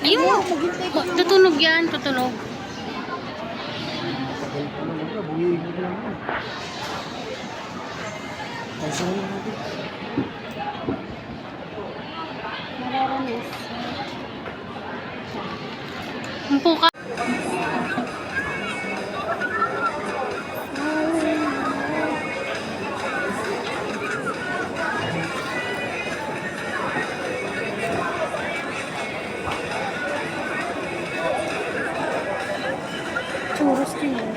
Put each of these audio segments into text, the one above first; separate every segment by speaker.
Speaker 1: Ayun mo. Tutunog yan, tutunog.
Speaker 2: Tagal pa naman ka, bumigil ka lang yan. Kasi mo natin.
Speaker 3: Mararanas.
Speaker 1: Umpo ka.
Speaker 3: Churros din eh.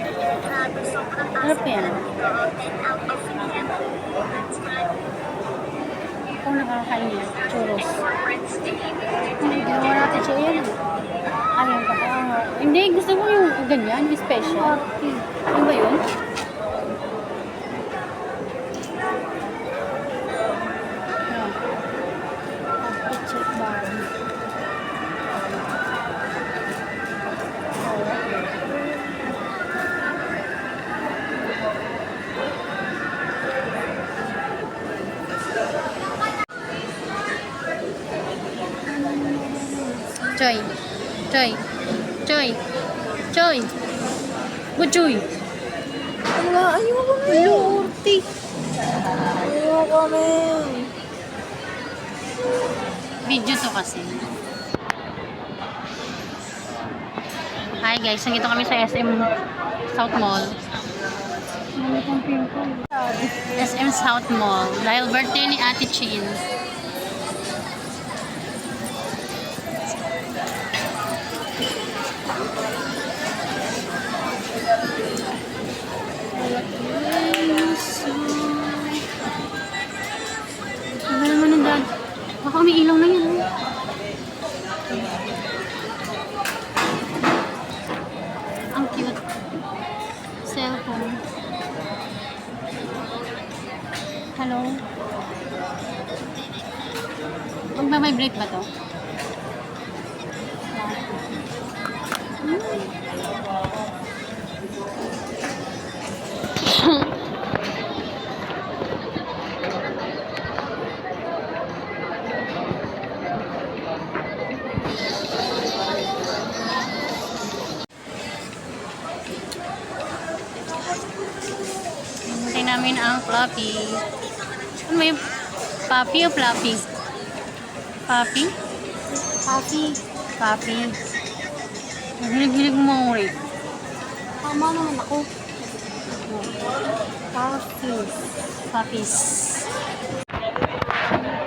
Speaker 1: Harap yan.
Speaker 3: Ako nakakain yan. Churros. Ginawa natin siya yan.
Speaker 1: Ayaw ka pa. Hindi, gusto ko yung ganyan, yung special. Ano ba yun?
Speaker 3: Check bar.
Speaker 1: Choy. Choy. Choy. Choy. Buchoy.
Speaker 3: Wala, ayoko na.
Speaker 1: Lorty.
Speaker 3: Ayoko na.
Speaker 1: Video to kasi. Hi guys, nandito kami sa SM South Mall.
Speaker 3: Ano pang pimple?
Speaker 1: SM South Mall. Dahil birthday ni Ate Chin. Ano naman ang dad? Baka umiilaw na yun. Ang cute. Cellphone. Hello? Magbabibrate ba to? Hintay namin ang floppy. Ano ba yung puppy o floppy? Puppy?
Speaker 3: Coffee.
Speaker 1: Puppy. Naghilig-hilig mo rin.
Speaker 3: Tama naman ako. Coffee.
Speaker 1: Puppies.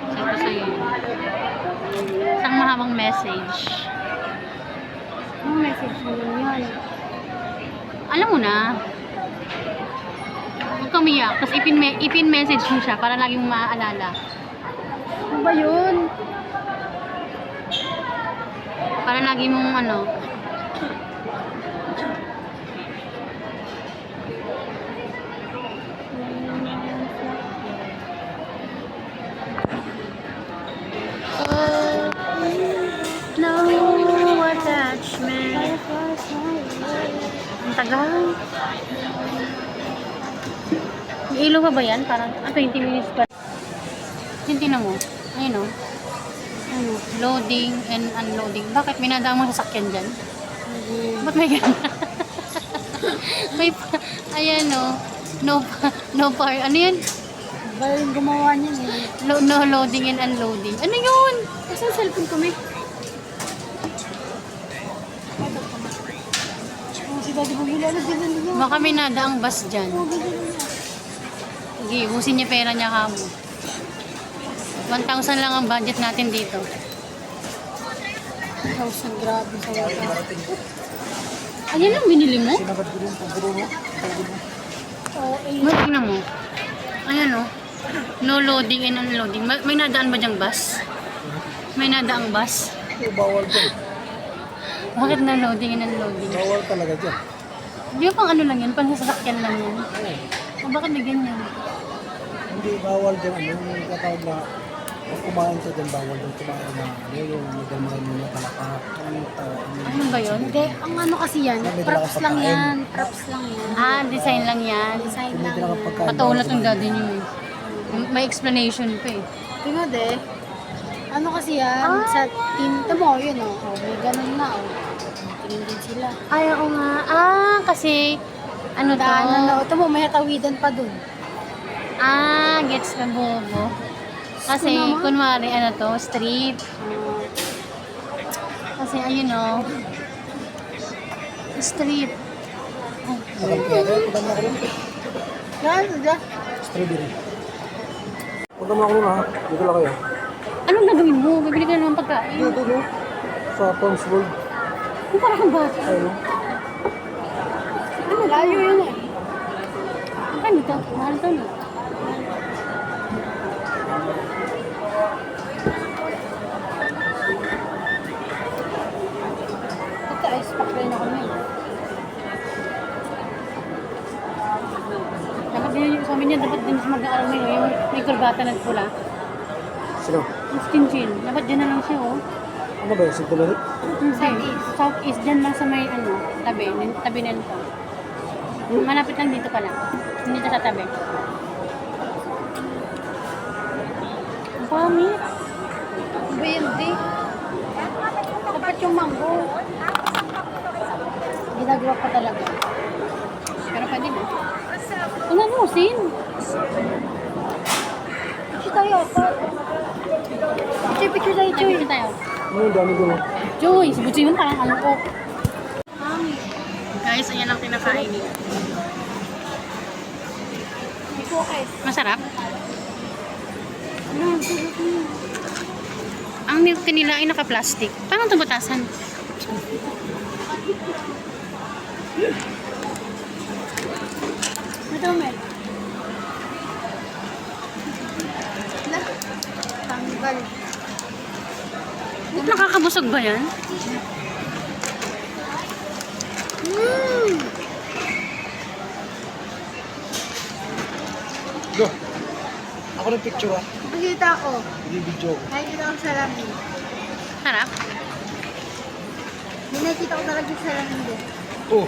Speaker 1: Sabi ko sa'yo. Isang mahabang message.
Speaker 3: Anong message mo yun?
Speaker 1: Alam mo na. Huwag kang umiyak. Tapos ipin-message mo siya para lagi mong maaalala.
Speaker 3: Ano ba yun?
Speaker 1: Para lagi mong ano. No attachment. Ang tagal. May ilaw pa ba yan? Parang 20 minutes pa. Tingnan mo. Ayun o. Ano? Loading and unloading. Bakit? Minadama sa sakyan dyan? Ba't may gano'n? May ayan o. No par. Ano yan?
Speaker 3: Ba yung gumawa niyan eh?
Speaker 1: No loading and unloading. Ano yun?
Speaker 3: Kasi ang cellphone ko may. Oh, si Daddy Bugila na din niya.
Speaker 1: Baka may nadaang bus dyan.
Speaker 3: Oh, bigyan niya.
Speaker 1: Sige, ubusin niya pera niya kamo. 1,000 lang ang budget natin dito.
Speaker 3: 1,000, grabe sa wala.
Speaker 1: Ayan ang binili mo?
Speaker 2: Sinagad ko rin pag mo.
Speaker 3: Oh, eh.
Speaker 1: Tingnan mo. Ayan o. No loading and unloading. May nadaan ba dyang bus? May nadaang bus?
Speaker 2: Bawal dyan.
Speaker 1: Bakit no loading and unloading?
Speaker 2: Bawal talaga dyan.
Speaker 1: Di ba pang ano lang yan? Pang sasakyan lang yan? O bakit may ganyan?
Speaker 2: Hindi, bawal dyan. Ano yung katawag na kung kumain ka dyan, bawal dyan kumain na ano yung madamay mo na talaga.
Speaker 1: Ano ba yun?
Speaker 3: Hindi, ang ano kasi yan, props lang yan. Props lang yan.
Speaker 1: Ah, design lang yan.
Speaker 3: Design
Speaker 2: Hindi
Speaker 3: lang
Speaker 2: talaga
Speaker 3: yan.
Speaker 2: pagkain.
Speaker 1: Patulad ng daddy niyo eh. May explanation pa eh.
Speaker 3: Tingnan de. Ano kasi yan, sa tinta mo, yun may ganun na tingin din sila.
Speaker 1: Ay, oo nga. Kasi, ano to?
Speaker 3: Daanan na, ito mo, may hatawidan pa dun.
Speaker 1: Gets ka, bobo. Kasi,
Speaker 3: Gusto naman.
Speaker 1: kunwari, ano to, street. Kasi, ayun street.
Speaker 2: Akal kaya kayo, punta mo ako rin.
Speaker 3: Yan, dyan.
Speaker 2: Strawberry. Punta mo ako rin ha. Dito lang kayo.
Speaker 1: Anong gagawin mo? Bibili ka na ng pagkain.
Speaker 2: Dito, no? Sa Tom's World.
Speaker 1: Kung parang kang bata.
Speaker 2: Ayun.
Speaker 3: Ano, layo yun eh.
Speaker 1: Ano to? Mahal to, no?
Speaker 3: Pagka-ice pack rin ako ngayon.
Speaker 1: Dapat din yung sa amin yan, dapat din sa mag-aaral ngayon, yung may kurbata na pula.
Speaker 2: Sino?
Speaker 1: Yung stinchil. Dapat dyan na lang siya,
Speaker 2: Ano ba yun? Sintulanit?
Speaker 1: Southeast. Southeast, dyan lang sa may, tabi nito. Malapit lang dito pala. Hindi sa tabi. Ang pangit.
Speaker 3: Iba yun, di. Dapat yung mango. Ginagawa pa talaga.
Speaker 1: Pero pwede na. Kung namusin.
Speaker 3: Picture tayo, apat. Picture tayo, Choy.
Speaker 1: Pwede tayo.
Speaker 2: Ano yung dami doon?
Speaker 1: Joy, si Butsi mo parang ano ko. Guys, ayan ang kinakain niya.
Speaker 3: Ito, guys.
Speaker 1: Masarap.
Speaker 3: Ano, sarap niya.
Speaker 1: Ang milk tea nila ay naka-plastic. Parang tubutasan.
Speaker 3: Ito, Mel. Tanggal.
Speaker 1: Nakakabusog ba yan?
Speaker 2: Go. Ako ng picture ha.
Speaker 3: Nakikita ko.
Speaker 2: Video ko.
Speaker 3: Nakikita ko sa lamin.
Speaker 1: Sarap.
Speaker 3: Hindi nakikita ko talaga sa lamin din.
Speaker 2: Oh.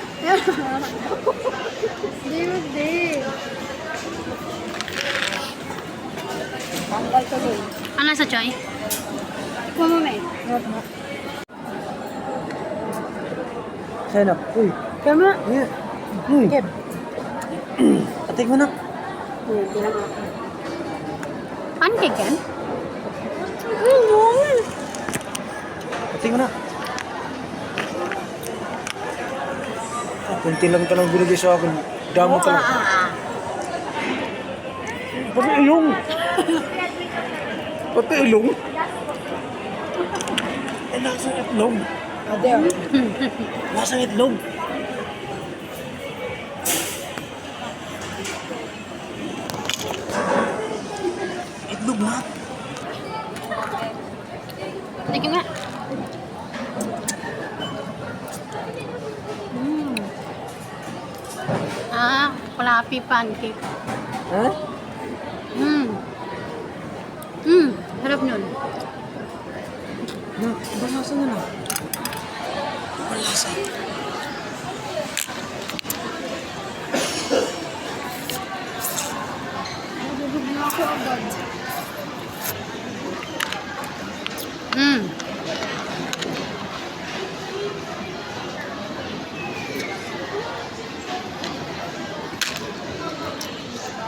Speaker 3: Hindi. Tanggal ko din.
Speaker 1: Ang nasa Joy?
Speaker 3: Ikaw mo, Mel.
Speaker 2: Sa'yo na. Uy.
Speaker 3: Tama.
Speaker 2: Ayan.
Speaker 3: Keb.
Speaker 2: Atik mo na.
Speaker 3: Bilang ako.
Speaker 1: Pancake yan?
Speaker 2: Atik mo na. Kunti lang talang binigay sa akin. Damo talang. Pati ilong. Pati ilong. Nasa itlog.
Speaker 3: Adeo.
Speaker 2: Nasa itlog. Itlog na.
Speaker 1: Tignan nga. Fluffy pancake.
Speaker 2: Ha?
Speaker 1: Harap nun.
Speaker 2: Balasa na lang. Balasa.
Speaker 3: Nabubog na ako agad.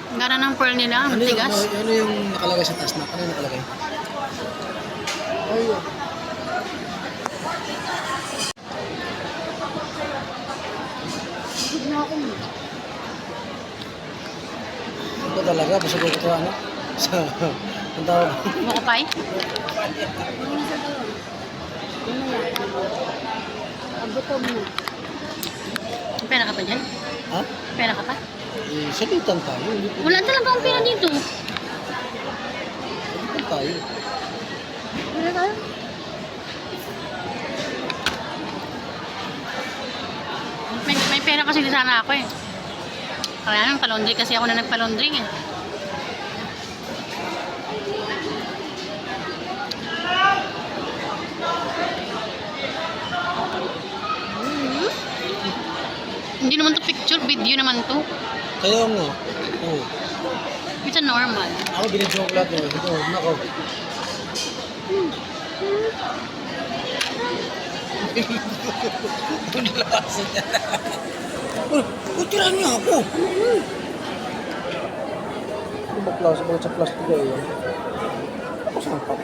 Speaker 1: Ang gana ng pearl nila, ang tigas.
Speaker 2: Ano yung nakalagay sa taas na? Ano yung nakalagay?
Speaker 3: Ayun. Nabubog na ako.
Speaker 2: Ito talaga, basta ko ito ano? Sa, ang tawag.
Speaker 1: Mukupay?
Speaker 3: Ano sa doon? Ano yan? Abutom na.
Speaker 1: Pera ka pa dyan?
Speaker 2: Ha?
Speaker 1: Pera ka pa?
Speaker 2: Eh, sabitan tayo. Hindi po.
Speaker 1: Wala talaga akong pera dito.
Speaker 2: Sabitan tayo.
Speaker 3: Ano tayo?
Speaker 1: May pera kasi di sana ako eh. Kaya nang palondry kasi ako na nagpalondry eh. Hindi naman to picture, video naman to.
Speaker 2: Kaya nga. Oo.
Speaker 1: It's a normal.
Speaker 2: Ako binidyo ko lahat eh. Ito, nako. Tirahan niya ako. Ano ba klase? Bakit sa plastic ay yan? Ako saan pa?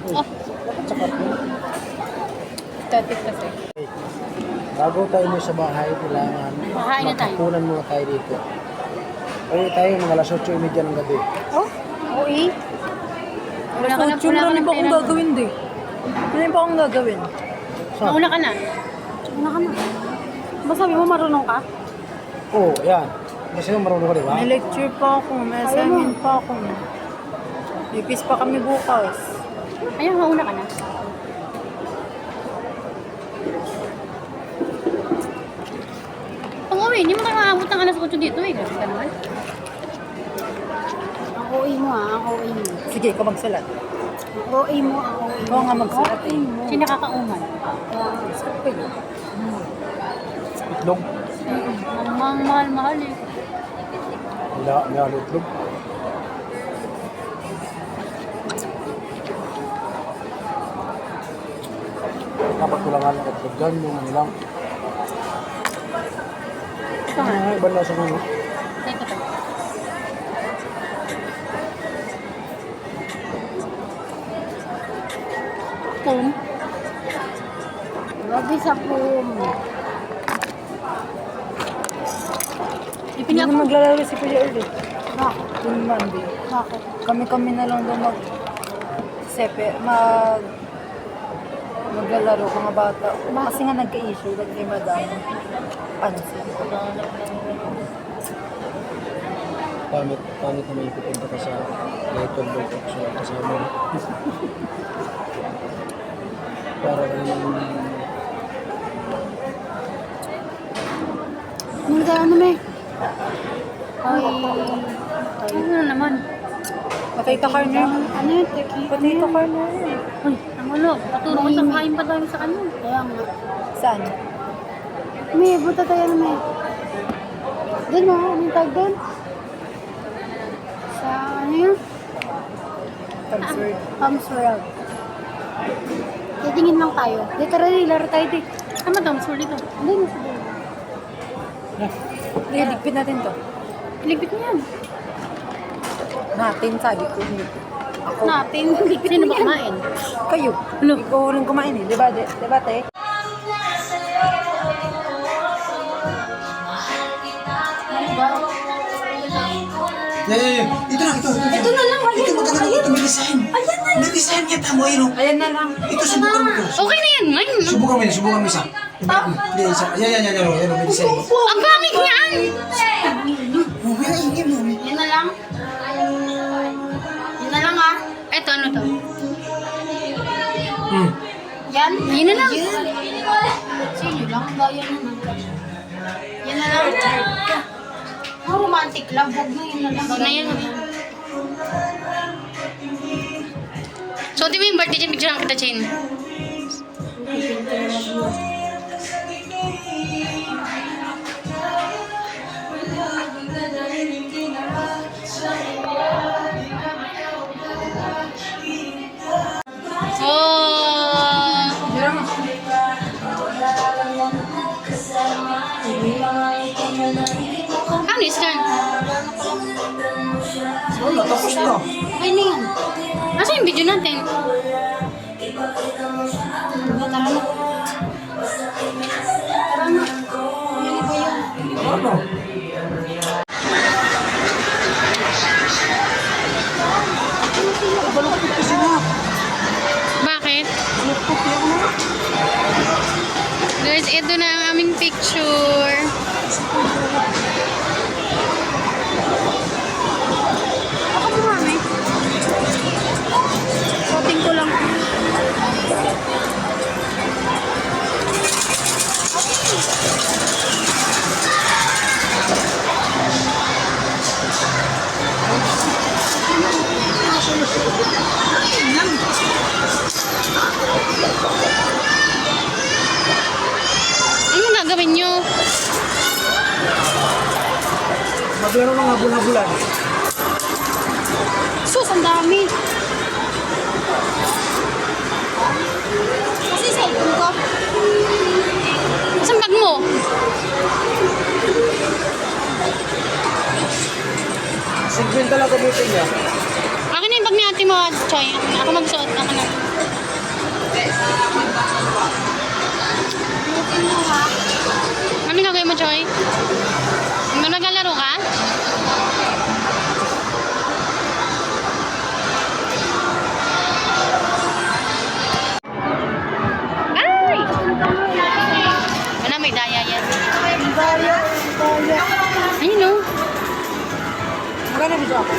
Speaker 1: Oh,
Speaker 2: Bakit sa cup mo?
Speaker 1: static kasi.
Speaker 2: Bago tayo mo sa bahay, kailangan
Speaker 1: Bahay na tayo.
Speaker 2: magkapunan muna tayo dito. Uwi tayo mga alas 8:30 ng gabi.
Speaker 3: Oh? Oo eh.
Speaker 1: Wala ka na
Speaker 4: Marami pa akong
Speaker 1: pera.
Speaker 4: gagawin di. Marami pa akong gagawin.
Speaker 2: Saan?
Speaker 1: Mauna ka na.
Speaker 3: Una ka na. Ba sabi mo marunong ka?
Speaker 2: Oo, yan. Kasi marunong ka, di ba?
Speaker 4: May lecture pa ako, may assignment pa ako. Ipis pa kami bukas.
Speaker 1: Ayun, mauna ka na. Pag uwi, hindi mo kayo maabot ng alas 8 dito eh. Kasi ka naman.
Speaker 3: Ang OA mo ah, ang OA mo.
Speaker 4: Sige, ikaw magsalat.
Speaker 3: Ang OA mo, ang OA mo.
Speaker 4: Ikaw nga magsalat eh.
Speaker 1: Kasi nakakauman.
Speaker 2: Itlog.
Speaker 1: Ang mahal-mahal eh.
Speaker 2: Wala, may halo itlog. Dapat ko lang halo itlog dyan, yung ano lang.
Speaker 1: Ito nga.
Speaker 2: Ay, iba na sa mga.
Speaker 1: Take ito. Foam.
Speaker 3: Grabe sa poom.
Speaker 1: Ipin
Speaker 4: Hindi
Speaker 1: ako.
Speaker 4: na maglalaro si Kuya ulit.
Speaker 3: Bakit?
Speaker 4: Kung Monday.
Speaker 3: Bakit?
Speaker 4: Kami na lang doon maglalaro ko mga bata. Kasi nga nagka-issue, kay madam. Pansin.
Speaker 2: Pangit na may ipupunta ka sa Layton Bultok sa kasama mo. Para
Speaker 3: Ano tayo ano may?
Speaker 1: Ay. Ano na naman?
Speaker 4: Potato corner.
Speaker 3: Ano yun? Teki?
Speaker 4: Potato corner.
Speaker 1: Ay, ang ulo. Paturo ko sa kain pa tayo sa kanya.
Speaker 3: Kaya nga.
Speaker 4: Saan?
Speaker 3: May, buta tayo na may. Doon mo, anong tag doon? Sa ano yun?
Speaker 4: Concert.
Speaker 3: Palms World. Titingin lang tayo. Dito rin, laro tayo dito.
Speaker 1: Tama daw, sorry dito.
Speaker 3: Hindi na sa doon.
Speaker 4: Hindi, ligpit natin to.
Speaker 1: Iligpit mo yan.
Speaker 4: Natin, sabi ko. Ako.
Speaker 3: Natin.
Speaker 1: Sino ba kumain?
Speaker 4: Kayo.
Speaker 1: Ano?
Speaker 4: Ikaw huling kumain eh. Diba, diba te?
Speaker 2: Yeah. Ito na lang. Ito maganda ito. May design. Ayan na lang. May design niya. Tamo, yun.
Speaker 4: Ayan na lang.
Speaker 2: Ito, subukan mo ito.
Speaker 1: Okay na yan, man.
Speaker 2: Subukan mo isa. Hindi, isa. Yan. May design.
Speaker 1: Ang pangit niyan!
Speaker 2: May naingin mo.
Speaker 3: Yan na lang. Yan na lang ah.
Speaker 1: Eto, ano to?
Speaker 3: Yan.
Speaker 1: Yun na lang.
Speaker 3: Sige lang, gaya naman. Yan na lang. Ang romantic love, huwag na yun na lang.
Speaker 1: Huwag na yan. So, di mo yung birthday dyan, picture lang kita, Chin. Oh! Ano is done?
Speaker 2: Wala, tapos na.
Speaker 1: Okay na yan. Asa yung video natin?
Speaker 3: Tara na. Tara na. Yan ba yun?
Speaker 2: Ano? Baluktot kasi na.
Speaker 1: Bakit?
Speaker 2: Baluktot yan na.
Speaker 1: Guys, ito na ang aming picture.
Speaker 3: Ako mo mami. Shooting ko lang.
Speaker 1: Ano gagawin nyo?
Speaker 2: Maglaro ng habol-habulan.
Speaker 3: Sus, ang dami. Kasi cellphone ko.
Speaker 1: Saan bag mo?
Speaker 2: Sigwin talaga buti niya.
Speaker 1: Akin na yung bag ni ate mo, Choy. Ako magsuot. Ako na. Ano gagawin mo, Choy? Naglalaro ka? Ay! Wala, may daya yan. Ayun, no?
Speaker 4: Magkano video ako?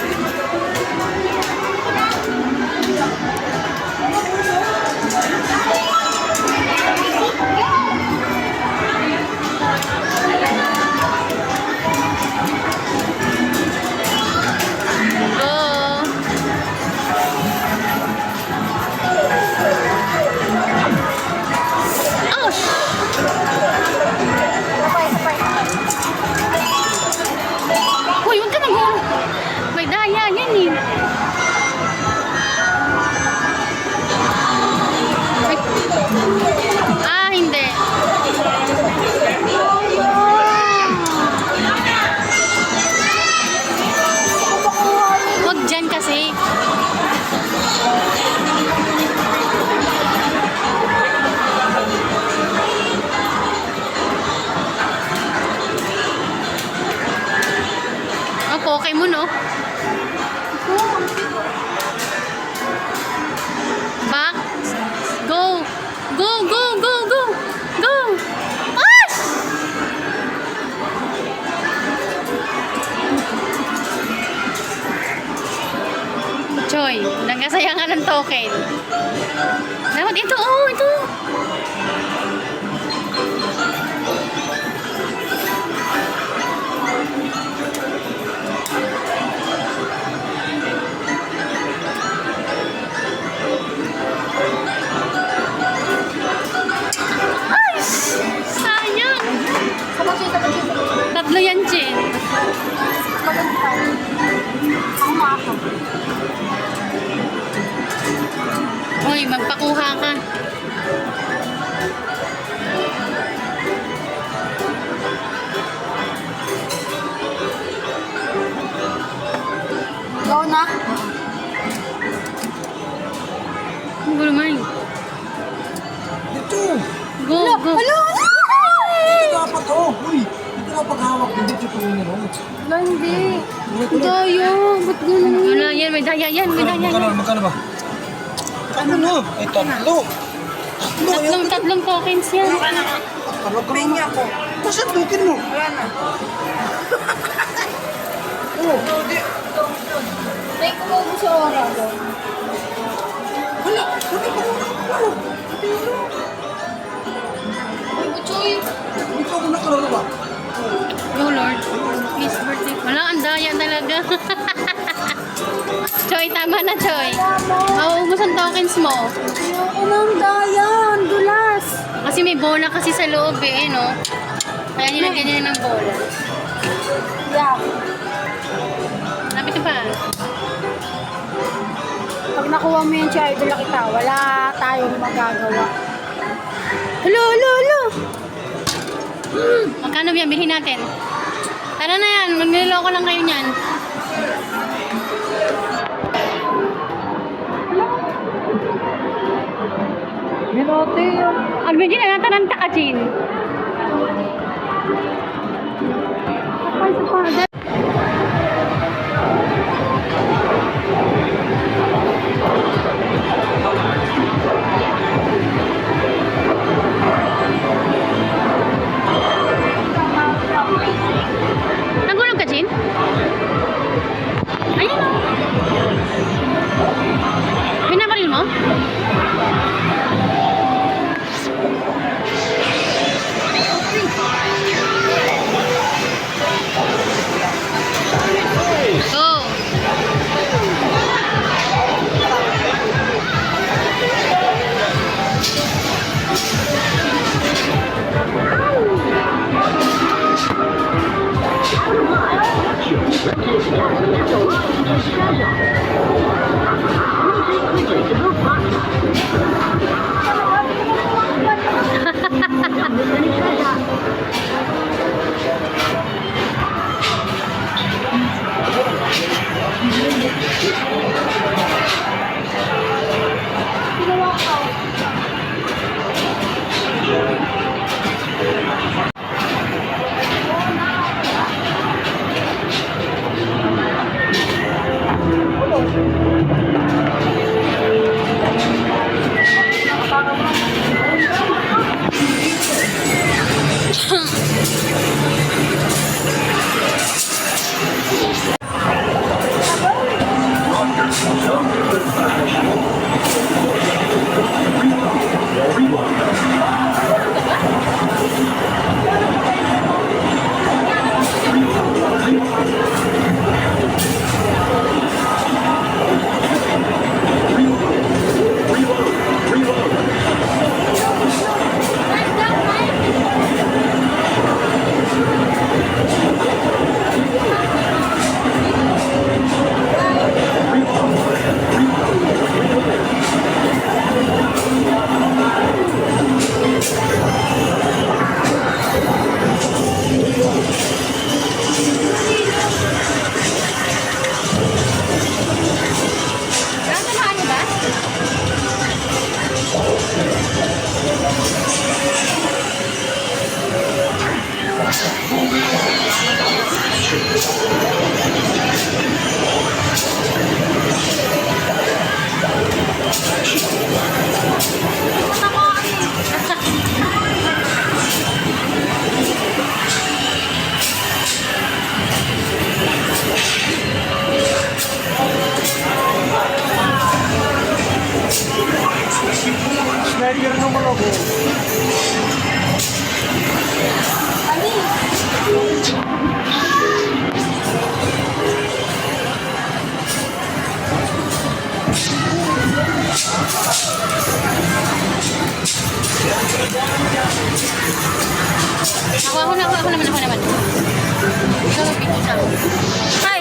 Speaker 1: Go! Ouch! Uy, huwag ka mag- May daya yan eh. Ah, hindi. Huwag dyan kasi. Ang poke mo, no? Back. Go. Go, go, go, go. Go. Ash! Choy, nagkasayangan ng token. Dapat ito, oh, ito. Ay! Sayang! Tatlo yan, Chin. Uy, magpakuha ka.
Speaker 3: Go na.
Speaker 1: Ang gulo man.
Speaker 2: Dito!
Speaker 1: Go, go.
Speaker 2: Ito dapat oh! Uy! Ito dapat hawak din dito kung ano.
Speaker 3: Wala, hindi.
Speaker 1: Daya. Ba't ganun? Wala yan, may daya yan, may daya yan.
Speaker 2: Magkano ba? Ano na? Ay, tatlo!
Speaker 1: Tatlong tokens yan.
Speaker 2: Tawag ka naman. Ako. Basta tukin mo.
Speaker 4: Wala na.
Speaker 2: Oh!
Speaker 3: Take ko mo sa oras.
Speaker 2: Wala! Sabi ko ano?
Speaker 3: Uy, Buchoy.
Speaker 2: Dito ako nakalaro ba?
Speaker 1: Oh Lord, please birthday. Wala, ang daya talaga. Choy, tama na, Choy. Mauubos ang tokens mo.
Speaker 3: Ayoko ng dayan. Dulas.
Speaker 1: Kasi may bola kasi sa loob eh, no? Kaya nilagyan niya ng bola.
Speaker 3: Yeah.
Speaker 1: Lapit ka pa.
Speaker 3: Pag nakuha mo yung chai, dala kita. Wala tayong magagawa.
Speaker 1: Hello, hello, hello. Magkano yan? Bilhin natin. Tara na yan. Magniloko lang kayo niyan.
Speaker 4: Minote yun.
Speaker 1: Ang medyo na nataranta ka, Chin.
Speaker 3: Ay, sa father.
Speaker 1: Nagulog ka, Chin? Ayun o. Binabaril mo? Go!
Speaker 5: Back to the
Speaker 2: Schneider naman ako.
Speaker 1: Ako naman. Ikaw mag-video siya. Hi!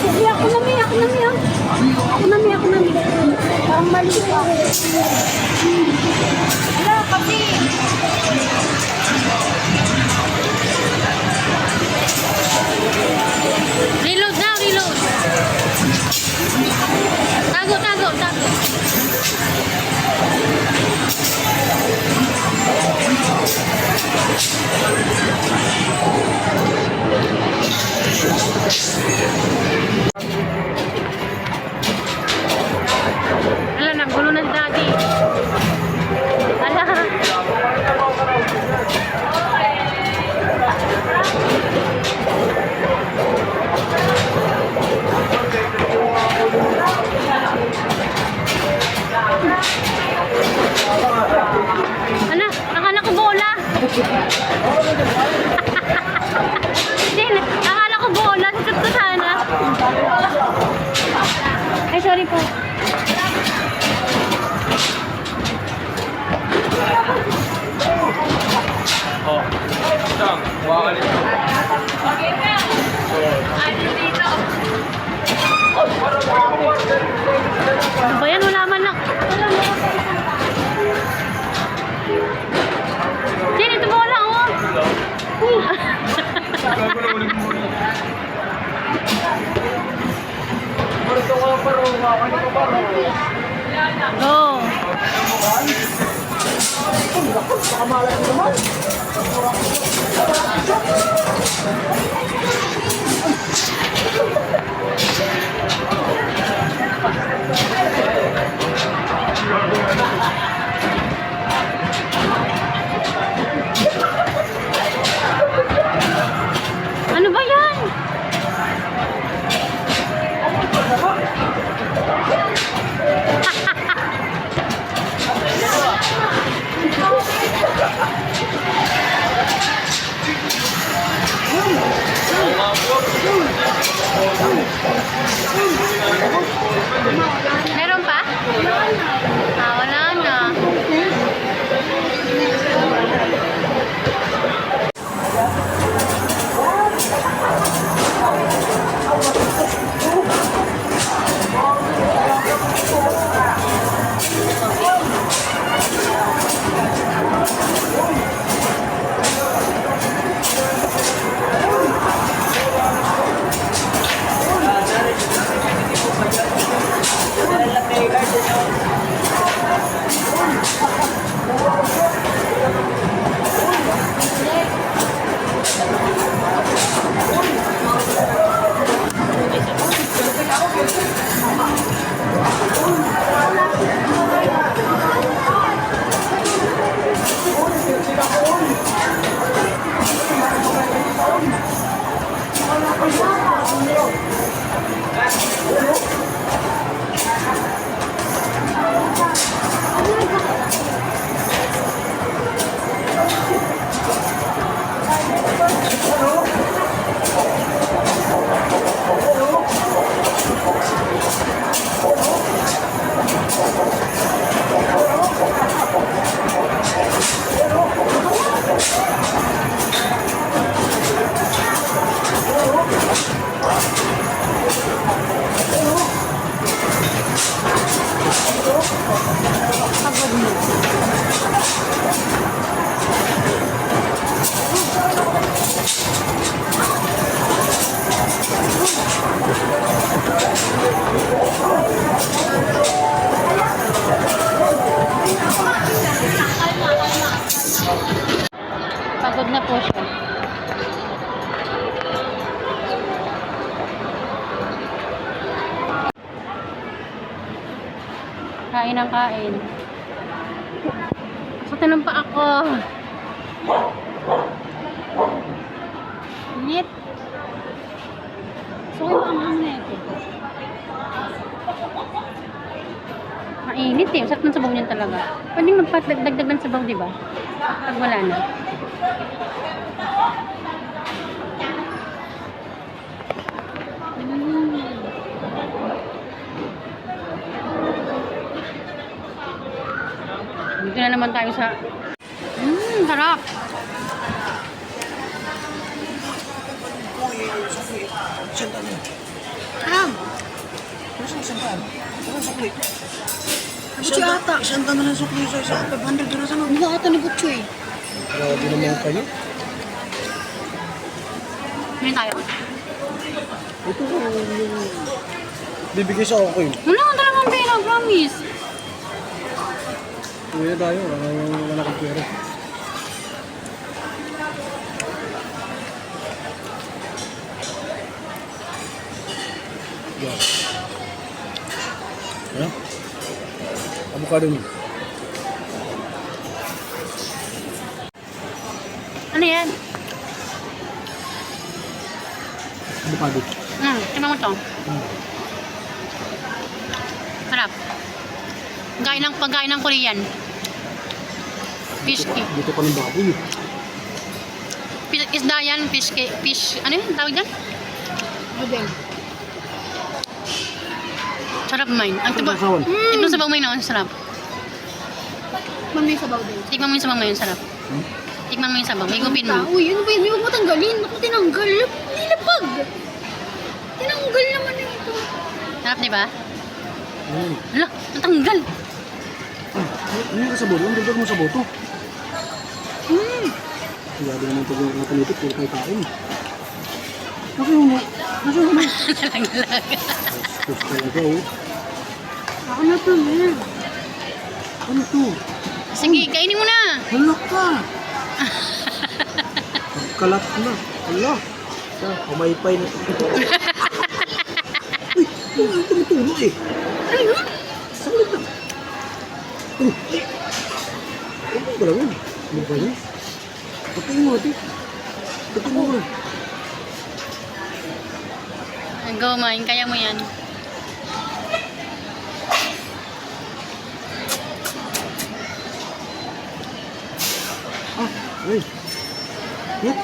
Speaker 3: Sige, ako na, Mi. Parang mali ako. Ala, kasi.
Speaker 1: Reload now, reload! Tago. Ala, naggulo na si Daddy. Ala. Ala, akala ko bola. Din, akala ko bola. Sikat ko sana. Ay, sorry po. Ano ba yan? Wala man lang. Jen, ito bola, oh. Go. Ano ba yan? Kain ng kain. Sutan pa ako. Init. So, yung anghang na ito. Mainit eh. Masarap ng sabaw niyan talaga. Pwedeng magpatagdag ng sabaw, di ba? Pag wala na. Dito na naman tayo sa... sarap!
Speaker 3: Butchoy ata.
Speaker 2: Isang tanda ng sukli sa isa. 500 doon sa
Speaker 3: Hindi ka ata ni Butchoy.
Speaker 2: Grabe naman kayo.
Speaker 1: Ngayon tayo.
Speaker 2: Ito yung bibigay sa ako yun.
Speaker 1: Wala ka talagang pera, promise.
Speaker 2: Kuya tayo, wala kang pera. Yan. Ayan. Avocado mo.
Speaker 1: Ano yan?
Speaker 2: Avocado.
Speaker 1: Tingnan mo to. Sarap. Pagkain ng Korean. Fish cake.
Speaker 2: Dito pa ng baboy.
Speaker 1: Isda yan, fish, ano yun, tawag dyan?
Speaker 3: Budeng.
Speaker 1: Sarap main. Ang tiba.
Speaker 2: Sasawan.
Speaker 1: Ito sabaw main na, sarap.
Speaker 3: Mamay sabaw din.
Speaker 1: Tikman mo yung sabaw main, sarap. Tikman mo yung sabaw, higupin mo.
Speaker 3: Uy, ano ba yun? Huwag mo tanggalin. Ako tinanggal. Nilapag. Tinanggal naman ito.
Speaker 1: Sarap, di ba? Hala, natanggal.
Speaker 2: Ano ka sa boto? Ang dagdag mo sa boto. Grabe naman pag yung napanitip, puro kayo kain. Kasi mo, kasi mo.
Speaker 1: Nalaglag.
Speaker 2: Tapos talaga oh.
Speaker 3: Ako na to, man.
Speaker 2: Ano to?
Speaker 1: Sige, kainin mo na.
Speaker 2: Halak ka! Pagkalat na. Hala. Kumaypay na. Uy, ito tumutulo eh.
Speaker 3: Ay, ha?
Speaker 2: Saglit lang. Ano ba lang yun? Ano ba yun? Patayin mo ate. Patayin mo.
Speaker 1: Go, main. Kaya mo yan.
Speaker 2: Ay. Yep.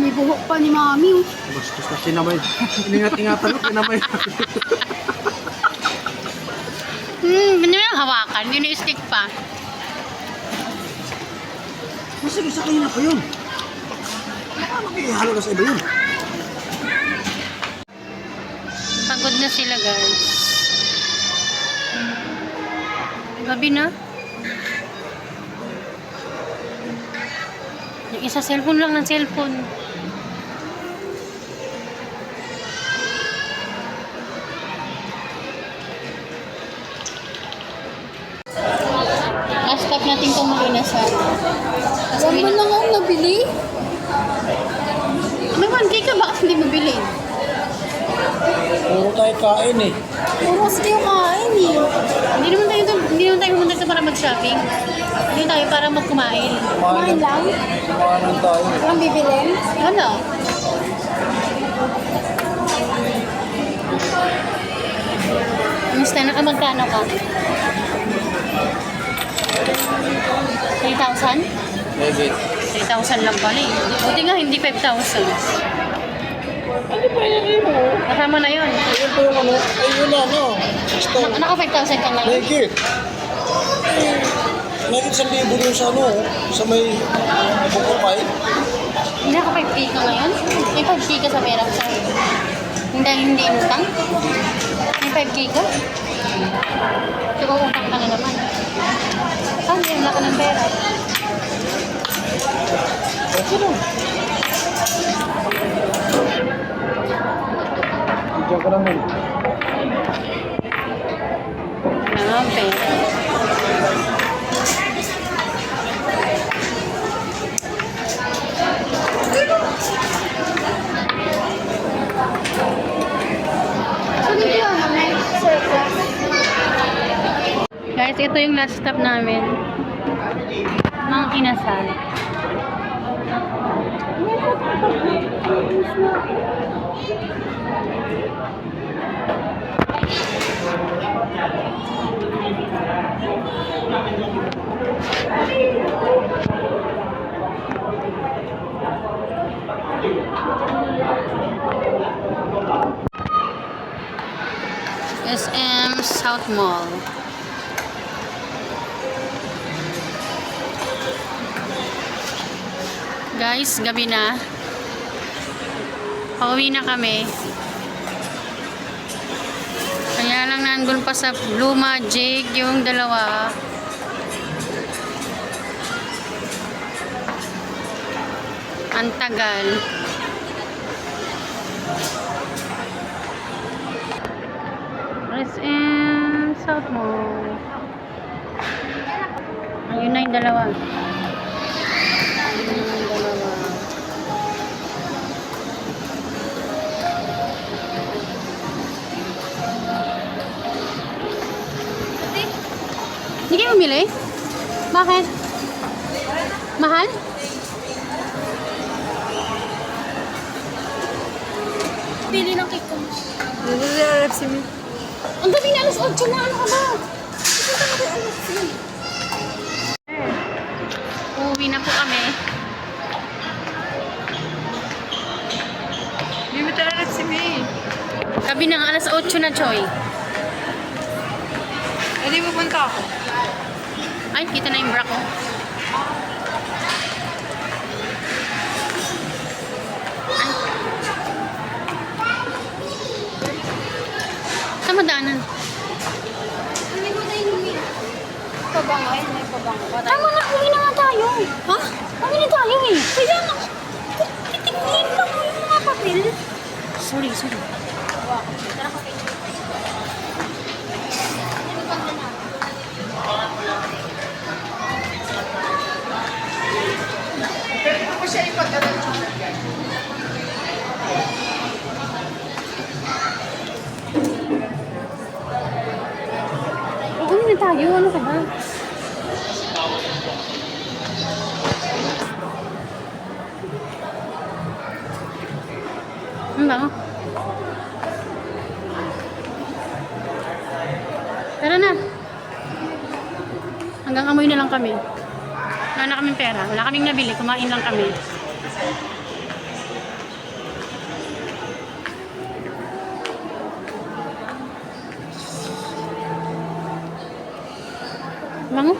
Speaker 3: May buhok pa ni Mami. Oh.
Speaker 2: Bastos na kinamay. Iningat-ingatan ko kinamay.
Speaker 1: Ano yung hawakan? Yun yung stick pa.
Speaker 2: Masig isa kayo na pa yun. Paano makikihalo ka sa iba yun?
Speaker 1: Pagod na sila, guys. Gabi na. Yung isa cellphone lang ng cellphone. Last stop natin kumain na sa...
Speaker 3: Saan mo lang ako nabili?
Speaker 1: May 1K ka, bakit hindi mo bilhin?
Speaker 2: Puro tayo kain eh.
Speaker 3: Puro kasi kayo kain eh.
Speaker 1: Hindi naman tayo pumunta dito para mag-shopping. Hindi tayo para magkumain.
Speaker 3: Kumain lang?
Speaker 2: Kumain tayo.
Speaker 3: Walang bibilin?
Speaker 1: Ano? Kamusta na ka? Magkano ka? 3,000?
Speaker 2: Maybe.
Speaker 1: 3,000 lang pala eh. Buti nga hindi 5,000.
Speaker 2: Ano ba yan mo?
Speaker 1: Kasama na yun.
Speaker 2: Ayun po yung ano. Ayun na ano. Gusto.
Speaker 1: Naka 5,000 ka ngayon.
Speaker 2: Nakikit. Nakikit sa libo yung sa ano. Sa may bukupay.
Speaker 1: Hindi naka 5K ka ngayon? May 5K ka sa pera sa hindi inutang? May 5K ka? Siguro utang ka na naman. Saan yun? Wala ka ng pera.
Speaker 2: Okay lang. Diyan ka naman.
Speaker 1: Pera.
Speaker 3: So, dito yun, may surplus.
Speaker 1: Guys, ito yung last stop namin. Mga kinasal. SM South Mall. Guys, gabi na. Pauwi na kami. Kaya lang nandun pa sa Blue Magic yung dalawa. Ang tagal. SM South Mall. Ayun na yung dalawa. Ayun na yung dalawa. Hindi kayo bumili? Bakit? Mahal?
Speaker 3: Pili ng cake ko.
Speaker 4: Dito si RFC me.
Speaker 3: Ang gabi na alas 8 na. Ano ka ba?
Speaker 1: Uuwi na po kami.
Speaker 4: Hindi mo tayo RFC me.
Speaker 1: Gabi ng alas 8 na, Choy.
Speaker 4: Hindi pupunta ako.
Speaker 1: Ay, kita na yung bra ko. Ay. Saan madaanan?
Speaker 3: Hindi ko na inumin. Pabango. Ay, may pabango.
Speaker 1: Tama na, uwi na nga tayo. Ha? Uwi na tayo eh.
Speaker 3: Kaya na. Titignan pa mo yung mga papel.
Speaker 1: Sorry.
Speaker 3: Tara ka kayo.
Speaker 1: Uwi na tayo. Ano ka ba? Ano ba? Tara na. Hanggang amoy na lang kami. Wala na kaming pera. Wala kaming nabili. Kumain lang kami. Bango?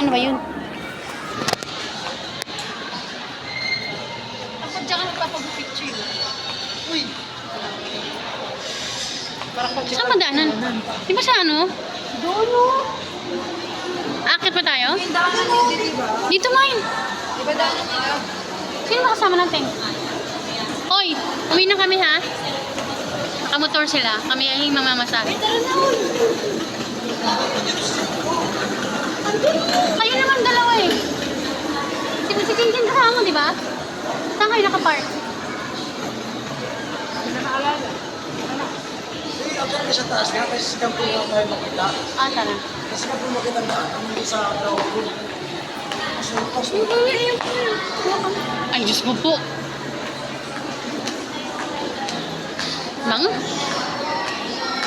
Speaker 1: Ano ba yun?
Speaker 3: Ako dyan ka nagpapag-picture. Uy.
Speaker 1: Saan madaanan? Di ba sa ano?
Speaker 3: Doon o.
Speaker 1: Akit pa tayo?
Speaker 3: Yung daanan nyo dito, diba?
Speaker 1: Dito, Main.
Speaker 3: Diba daanan nila?
Speaker 1: Sino ba kasama natin? Hoy, uwi na kami ha. Nakamotor sila. Kami ay mamamasahe.
Speaker 3: Tara na, uy.
Speaker 1: Kayo naman dalawa eh. Si Jinjin kasama mo, di ba? Saan kayo nakapark?
Speaker 2: Actually, sa taas nga, kasi sigang po nga tayo makita.
Speaker 1: Ah, tara.
Speaker 2: Kasi nga po makita ang daan, ang hindi sa ground floor. Kasi tapos
Speaker 1: Ay, Diyos ko po. Mang?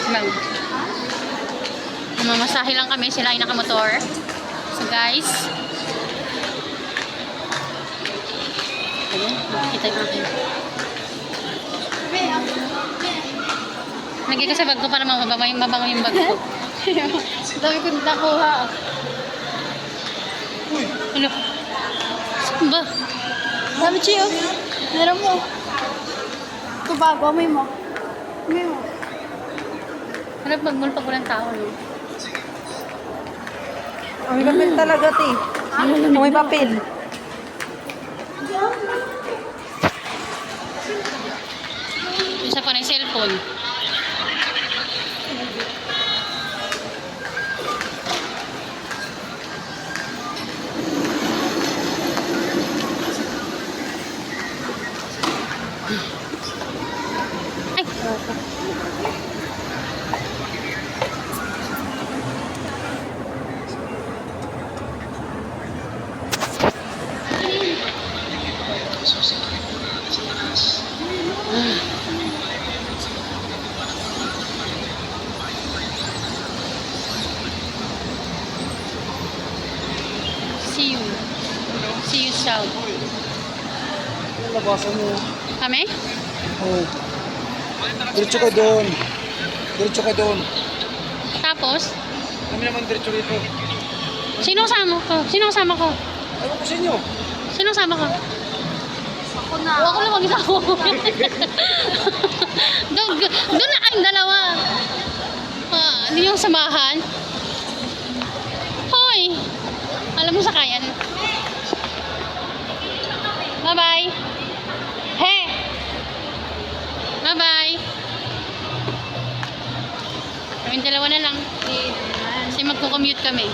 Speaker 1: Mang. Mamasahe lang kami. Sila ay nakamotor. So, guys. Ayan, makikita yung akin. Lagay ko sa bag ko para mabango yung bag ko.
Speaker 3: Dami ko nakuha.
Speaker 1: Ano? Saan ba?
Speaker 3: Dami, Chio. Meron mo. Ito bago, amoy mo. Amoy mo.
Speaker 1: Harap magmul pag walang tao, no?
Speaker 4: Ang papel talaga, ti. May papel.
Speaker 1: Isa pa na yung cellphone.
Speaker 2: Yung labasan mo.
Speaker 1: Kami?
Speaker 2: Oh. Diretso ka doon. Diretso ka doon.
Speaker 1: Tapos?
Speaker 2: Kami naman diretso rito.
Speaker 1: Sino kasama ko? Sino kasama ko?
Speaker 2: Ewan ko sa inyo.
Speaker 1: Sino kasama ko?
Speaker 3: Ako na.
Speaker 1: Ako lang mag-isa ko. Doon na kayong dalawa. Hindi yung samahan. Hoy! Alam mo sa kayan. Bye-bye. He! Bye-bye. Kaming dalawa na lang. Kasi magko-commute kami.